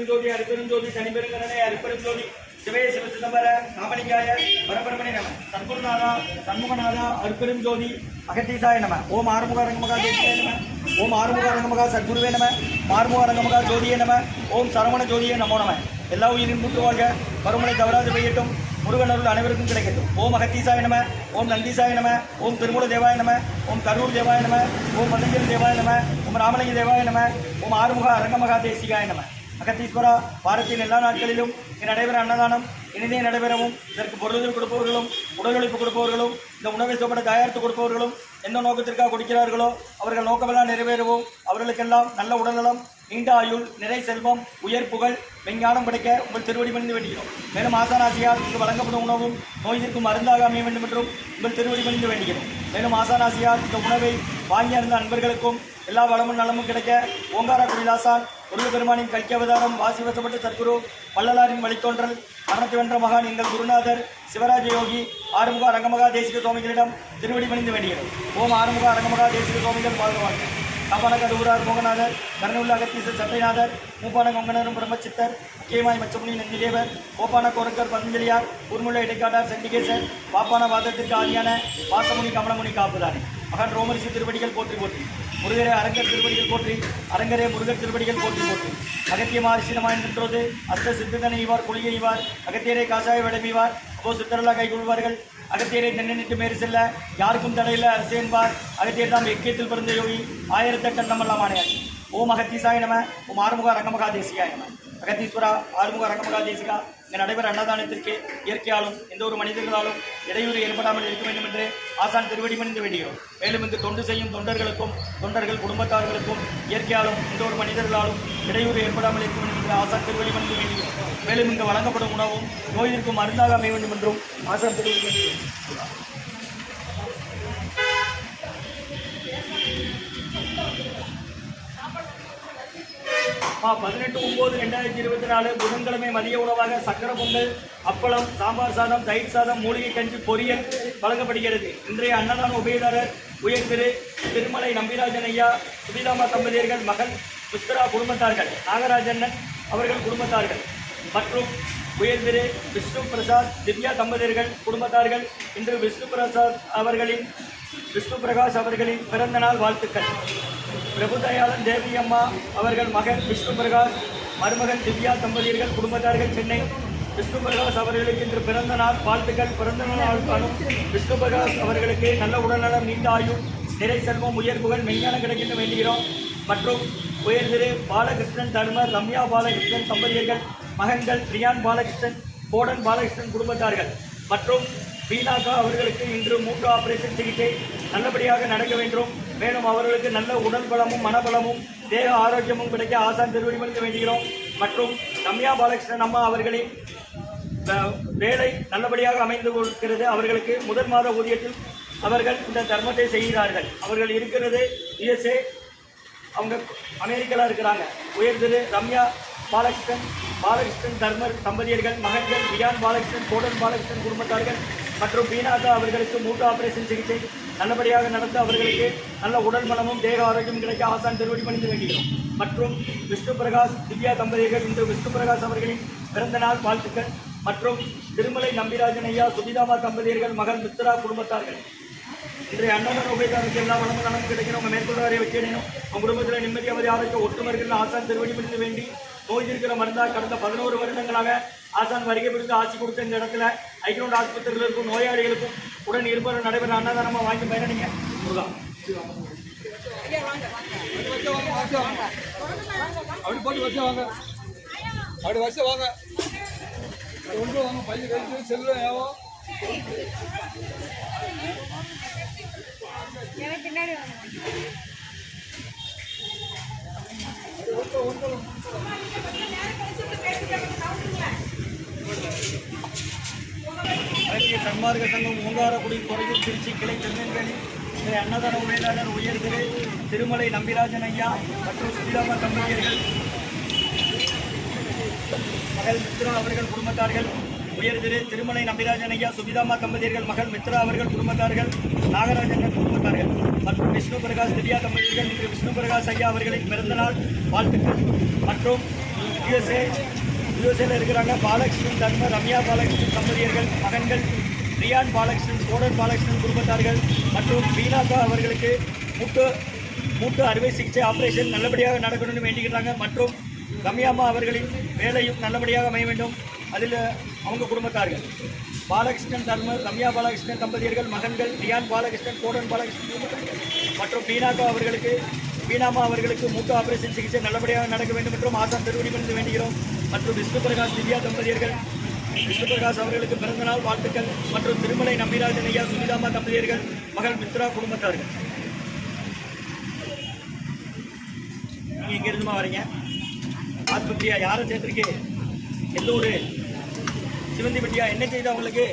ஜோதி அருப்பெரும் ஜோதி தனிப்பெருங்கருணை அருப்பெரும் ஜோதி சிவே சிவசிதம்பர காமலிங்காய பரபரமணி நம சத்குருநாதா சண்முகநாதா அருப்பெரும் ஜோதி அகத்தீசாய நம ஓம் ஆறுமுக அரங்கமகா தேசிகாய நம ஓம் ஆறுமுக அரங்கமகா சத்குருவே நம மாறுமுக அரங்கமகா ஜோதியே நம ஓம் சரவண ஜோதியே நமோ நம. எல்லா உயிரின் கூட்டு வாழ்க, பருமனை தவறாது பெய்யட்டும், முருகன் அருள் அனைவருக்கும் கிடைக்கட்டும். ஓம் அகத்தீசாய நம ஓம் நந்தீசாய நம ஓம் திருமூல தேவாய நம ஓம் கரூர் தேவாய நம ஓம் மதங்கிரி தேவாய நம ஓம் ராமலிங்க தேவாய நம ஓம் ஆறுமுக அரங்கமகா தேசிகாய நம. அகத்தீஸ்வரா, வாரத்தின் எல்லா நாட்களிலும் நடைபெற அன்னதானம் இனிதே நடைபெறவும், இதற்கு பொருளுதவி கொடுப்பவர்களும் உடலொழிப்பு கொடுப்பவர்களும் இந்த உணவை சோப்பட தயாரித்து கொடுப்பவர்களும் எந்த நோக்கத்திற்காக கொடுக்கிறார்களோ அவர்கள் நோக்கமெல்லாம் நிறைவேறவும், அவர்களுக்கெல்லாம் நல்ல உடல்நலம், நீண்ட ஆயுள், நிறை செல்வம், உயர் புகழ், மெஞ்ஞானம் படைக்க உங்கள் திருவடி பணிந்து வேண்டுகிறோம். மேலும் ஆசானாசியால் இங்கு வழங்கப்படும் உணவும் நோய் தீர்க்கும் மருந்தாக அமைய வேண்டும் என்றும் உங்கள் திருவடி பணிந்து வேண்டுகிறோம். மேலும் ஆசானாசியால் இந்த உணவை வாங்கி அறிந்த அன்பர்களுக்கும் எல்லா வளமும் நலமும் கிடைக்க ஓங்கார குடிலாசான் முருகப்பெருமானின் கல்கி அவதாரம் வாசிவசப்பட்ட சத்குரு வள்ளலாரின் வழித்தோன்றல் மரணத்தை வென்ற மகான் எங்கள் குருநாதர் சிவராஜ யோகி ஆறுமுக அரங்கமகா தேசிக சுவாமிகளிடம் திருவடி பணிந்து வேண்டுகிறோம். ஓம் ஆறுமுக அரங்கமகா தேசிக சுவாமிகள் வாழ்வாங்க. காப்பான ஊரார் மோகநாதர், கருணுள்ள அகத்தீசர் சட்டைநாதர், மூப்பான கொங்கனரும் பிரம்மச்சித்தர், முக்கியமாய் மச்சமுனி நந்திதேவர், கோப்பான கோரக்கர் பந்தஞ்சலியார், ஊர்முள்ள இடைக்காட்டார் சண்டிகேசர், பாப்பான வாதத்திற்கு ஆதியான வாசமுனி கமலமுனி காப்புதானே. மகன் ரோமரிசி திருவடிகள் போற்றி போற்றி, முருகரே அரங்கர் திருவடிகள் போற்றி, அரங்கரே முருகர் திருவடிகள் போற்றி போற்றி. அகத்தியமார் சினமாய் நின்றது அஸ்த சித்தனை இவார் குளியை இவார், அகத்தியரை காசாய விடமிவார், அப்போ சித்தரெல்லாம் கைகொள்வார்கள். அகத்தியரை தென்னெட்டு மேறு செல்ல யாருக்கும் தடையில்லை அரசேன்பார், அகத்தியர் தாம் எக்கியத்தில் பிறந்த யோகி 1008 அண்டமெல்லாம் ஆணையாச்சு. ஓம் அகத்தீசாய நம ஓம் ஆறுமுக அரங்கமகா தேசிகாய நம. அகத்தீஸ்வரா, ஆறுமுக அரங்கமகா தேசிகா, இங்கே நடைபெற அன்னதானத்திற்கு இயற்கையாலும் எந்த ஒரு மனிதர்களாலும் இடையூறு ஏற்படாமல் இருக்க வேண்டும் என்று ஆசான் திருவடி பணிந்து வேண்டுகிறோம். மேலும் இங்கு தொண்டு செய்யும் தொண்டர்களுக்கும் தொண்டர்கள் குடும்பத்தார்களுக்கும் இயற்கையாலும் எந்த ஒரு மனிதர்களாலும் இடையூறு ஏற்படாமல் இருக்க வேண்டும் என்று ஆசான் திருவடி பணிந்து வேண்டுகிறோம். மேலும் இங்கு வழங்கப்படும் உணவும் நோயிற்கும் மருந்தாக அமைய வேண்டும் என்றும் ஆசான் திருவடி பணிந்து 18/9/2024 புதன்கிழமை மதிய உணவாக சக்கர பொங்கல், அப்பளம், சாம்பார் சாதம், தயிர் சாதம், மூலிகை கஞ்சி, பொரியல் வழங்கப்படுகிறது. இன்றைய அன்னதான உபயதாரர் உயர் திரு திருமலை நம்பிராஜன் ஐயா, சுபிதாமா தம்பதியர்கள் மகள் புஷ்கரா குடும்பத்தார்கள், நாகராஜன் அவர்கள் குடும்பத்தார்கள் மற்றும் உயர் திரு விஷ்ணு பிரசாத் திவ்யா தம்பதியர்கள் குடும்பத்தார்கள். இன்று விஷ்ணு பிரகாஷ் அவர்களின் பிறந்த நாள் வாழ்த்துக்கள். பிரபுதயாளன் தேவி அம்மா அவர்கள் மகன் விஷ்ணு பிரகாஷ், மருமகன் திவ்யா தம்பதியர்கள் குடும்பத்தார்கள், சென்னை. விஷ்ணு பிரகாஷ் அவர்களுக்கு இன்று பிறந்த நாள் வாழ்த்துக்கள். பிறந்த நாள் காணும் விஷ்ணு பிரகாஷ் அவர்களுக்கு நல்ல உடல்நலம், நீண்ட ஆயுள், நிறை செல்வம், உயர் புகழ், மெய்ஞானம் கிடைக்கின்ற வேண்டுகிறோம். மற்றும் உயர் திரு பாலகிருஷ்ணன் தர்மர், ரம்யா பாலகிருஷ்ணன் தம்பதியர்கள் மகன்கள் ரியான் பாலகிருஷ்ணன், கோடன் பாலகிருஷ்ணன் குடும்பத்தார்கள் மற்றும் வீணாக்கா அவர்களுக்கு இன்று 3 ஆபரேஷன் சிகிச்சை நல்லபடியாக நடக்க வேண்டும். மேலும் அவர்களுக்கு நல்ல உடல் பலமும் மனபலமும் தேக ஆரோக்கியமும் கிடைக்க ஆசான் திருவடி பணிந்து வேண்டுகிறோம். மற்றும் ரம்யா பாலகிருஷ்ணன் அம்மா அவர்களின் வேலை நல்லபடியாக அமைந்து கொடுக்கிறது. அவர்களுக்கு முதல் மாத ஊதியத்தில் அவர்கள் இந்த தர்மத்தை செய்கிறார்கள். அவர்கள் இருக்கிறது USA, அவங்க அமெரிக்காவில் இருக்கிறாங்க. உயர் திரு ரம்யா பாலகிருஷ்ணன் தர்மர் தம்பதியர்கள் மகன்கள் ரியான் பாலகிருஷ்ணன், கோடன் பாலகிருஷ்ணன் குடும்பத்தார்கள் மற்றும் பீனாக்கா அவர்களுக்கு 3 ஆபரேஷன் சிகிச்சை நல்லபடியாக நடந்து அவர்களுக்கு நல்ல உடல் மனமும் தேக ஆரோக்கியம் கிடைக்க ஆசான் திருவடி பணிந்து வேண்டுகிறோம். மற்றும் விஷ்ணு பிரகாஷ் திவ்யா தம்பதியர்கள் இன்று விஷ்ணு பிரகாஷ் அவர்களின் பிறந்த நாள் வாழ்த்துக்கள். மற்றும் திருமலை நம்பிராஜன் ஐயா, சுபிதாமா தம்பதியர்கள் மகள் மித்ரா குடும்பத்தார்கள். இன்றைய அன்னதான உபயதாரருக்கு எல்லா வளமும் நலமும் கிடைக்கணும். உங்கள் மேற்கொள்வாரை வைக்கணும். உங்கள் குடும்பத்தில் நிம்மதி அவதி ஆரோக்கிய ஒற்றுமர்கள் ஆசான் திருவடி பணிந்து வேண்டி நோய் இருக்கிற மருந்தாக கடந்த 11 வருடங்களாக ஆசான் வருகை பிடித்து ஆட்சி கொடுத்த இந்த இடத்துல ஐக்கிரோண்ட் ஆஸ்பத்திரிகளுக்கும் நோயாளிகளுக்கும் உடன் இருப்பவர் நடைபெற அன்னதானமாக வாங்கி பயனீங்க. அப்படி போட்டு வச்சு வாங்க, அப்படி வச்சு வாங்க, ஒன்று வாங்க, பையன் கழிச்சு செல்வம் ஏவோ பின்னாடி அழகிய சன்மார்க்க சங்கம் ஓங்காரக்குடி குறையூர் திருச்சி கிளை திருநெல்வேலி அன்னதான உபயதாரர் உயர் திரு திருமலை நம்பிராஜன் ஐயா மற்றும் சுபிதாமா தம்பதியர்கள் மகள் மித்ரா அவர்கள் குடும்பத்தார்கள். உயர் திரு திருமலை நம்பிராஜன் ஐயா, சுபிதாமா தம்பதியர்கள் மகள் மித்ரா அவர்கள் குடும்பத்தார்கள், நாகராஜன் குடும்பத்தார்கள் மற்றும் விஷ்ணு பிரகாஷ் திவ்யா தம்பதியர்கள் இன்று விஷ்ணு பிரகாஷ் ஐயா அவர்களின் பிறந்தநாள் வாழ்த்துக்கள். மற்றும் யூஎஸ்ஏல இருக்கிறாங்க. பாலகிருஷ்ணன் தர்ம ரம்யா பாலகிருஷ்ணன் தம்பதியர்கள் மகன்கள் ரியான் பாலகிருஷ்ணன், கோடன் பாலகிருஷ்ணன் குடும்பத்தார்கள் மற்றும் வீணாக்கா அவர்களுக்கு மூட்டு அறுவை சிகிச்சை ஆபரேஷன் நல்லபடியாக நடக்கணும்னு வேண்டிக்கிறாங்க. மற்றும் ரம்யாம்மா அவர்களின் வேலையும் நல்லபடியாக அமைய வேண்டும். அதில் அவங்க குடும்பத்தார்கள் பாலகிருஷ்ணன் தர்ம ரம்யா பாலகிருஷ்ணன் தம்பதியர்கள் மகன்கள் ரியான் பாலகிருஷ்ணன், கோடன் பாலகிருஷ்ணன் குடும்பத்தார்கள் மற்றும் வீணாம்மா அவர்களுக்கு மூட்டு ஆபரேஷன் சிகிச்சை நல்லபடியாக நடக்க வேண்டும் என்றும் ஆசான் திருவடிபணிந்து வேண்டுகிறோம். மற்றும் விஷ்ணு பிரகாஷ் திவ்யா தம்பதியர்கள் விஷ்ணு பிரகாஷ் அவர்களுக்கு பிறந்தநாள் வாழ்த்துக்கள். மற்றும் திருமலை நம்பிராஜன் ஐயா சுனிதாமா தம்பதியர்கள் மகள் மித்ரா குடும்பத்தார்கள். நீங்கள் எங்கேருந்துமா வரீங்க? ஆஸ்பத்திரியா? யாரை சேர்த்துருக்கு? எல்லோரு சிவந்திப்பட்டியா? என்ன செய்தா உங்களுக்கு?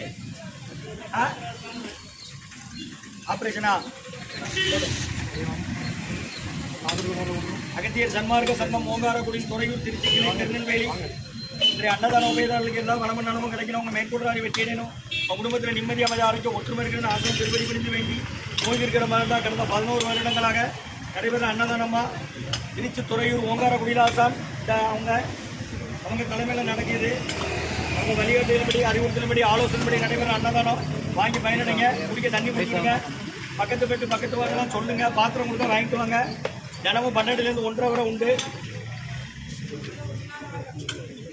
ஆப்ரேஷனா? அகத்தியர் சன்மார்க்க சங்கம் ஓங்காரக்குடி துறையூர் திருச்சி கிளை திருநெல்வேலி இன்றைய அன்னதான உபயதாரர்களுக்கு எல்லாம் வளமும் நலமும் கிடைக்கணும். உங்கள் மேற்கொள்றாரி வெற்றியணும். உங்கள் குடும்பத்தில் நிம்மதி அமைதி ஆரோக்கியம் ஒற்றுமை இருக்கிற ஆசிரியர் திருவடி பிடிந்து வேண்டி நோய் இருக்கிற மாதிரி தான் கடந்த 11 வருடங்களாக நடைபெற அன்னதானமாக திருச்சி துறையூர் ஓங்காரக்குடியில் ஆசான் அவங்க தலைமையில் நடக்குது. அவங்க வழிகாட்டுதல்படி அறிவுறுத்தல்படி ஆலோசனைப்படி நடைபெற அன்னதானம் வாங்கி பயனடைங்க. குடிக்க தண்ணி குடிச்சுடுங்க. பக்கத்து வாங்கலாம் சொல்லுங்க. பாத்திரம் கொடுத்தா வாங்கிட்டு வாங்க. தினமும் 12லேருந்து 1:30 வரை உண்டு.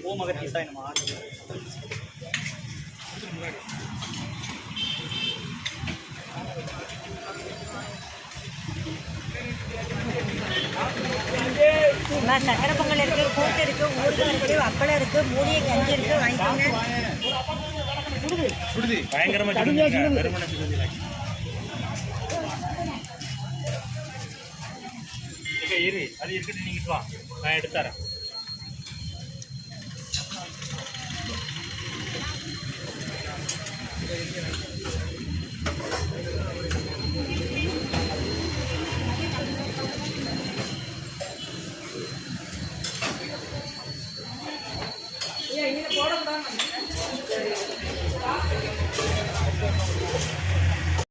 ஓம் அகத்தீசாய நமஹ. சக்கரை பொங்கல் இருக்கு, கூட்டு இருக்கு, ஊறுகாய் இருக்கு, அப்பளம் இருக்கு, மூடிய கஞ்சி இருக்கு, வாங்கிக்கோங்க. பயங்கரமா இரு, அது இருக்கட்டும், நீங்க வா, நான் எடுத்துறேன்.